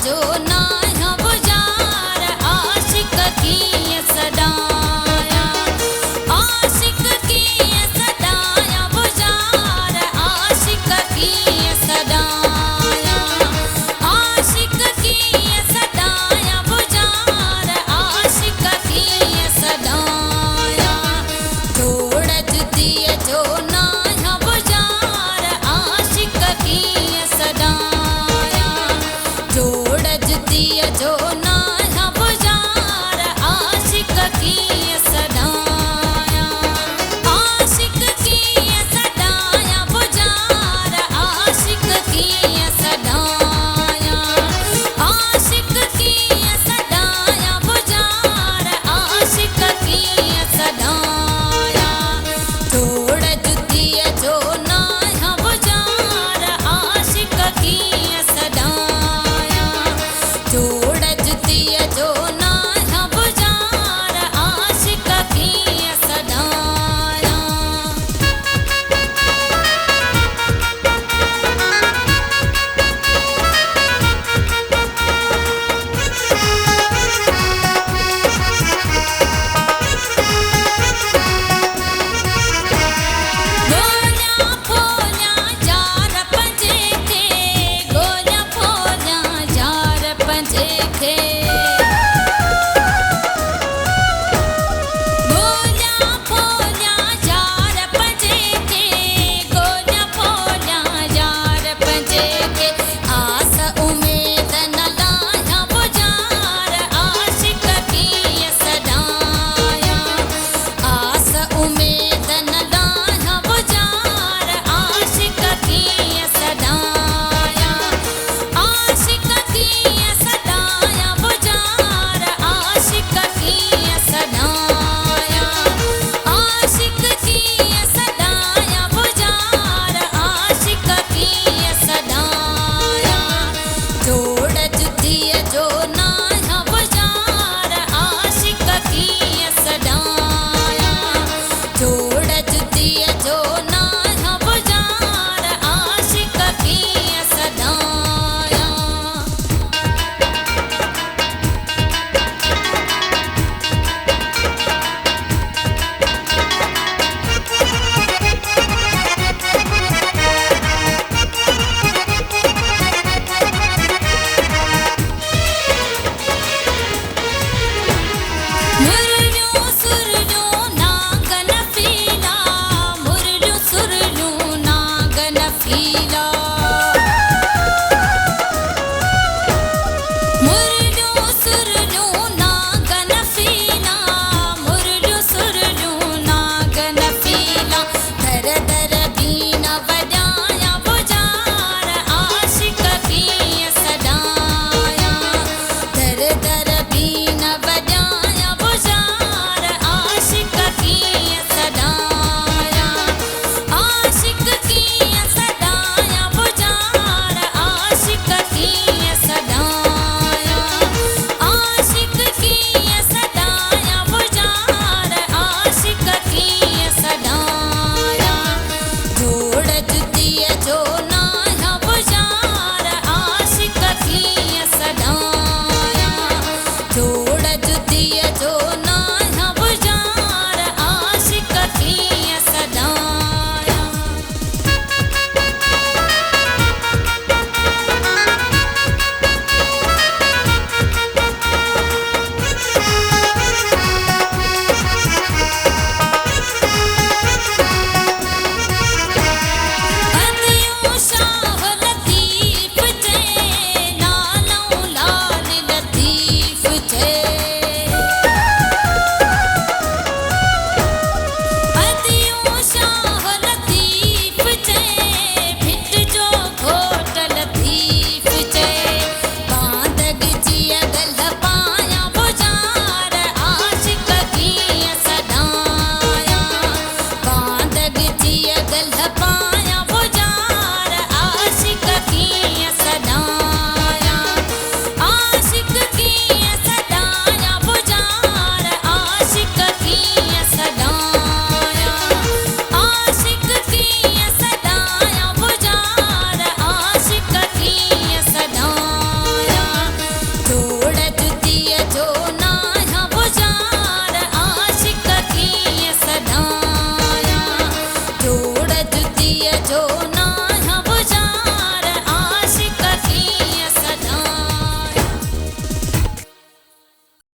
जो ना बुझार आशिक की सदाया, आशिक की सदाया बुझार आशिक की सदाया, आशिक की सदाया बुझार आशिक की सदाया, जोड़ जुती जो ना बुझार आशिक की सदाया, जोड़ जुती जो ना बुझार आशिक की सदाया, आशिक की सदाया बुझार आशिक की सदाया, आशिक की सदाया बुझार आशिक की सदाया, जोड़ जुती जो ना बुझार आशिक की सदाया, जोड़ जुती जो ना बुझार आशिक की सदाया। गोलियां फोलियां जार पंजे खे, गोलियां फोलियां जार पंजे खे,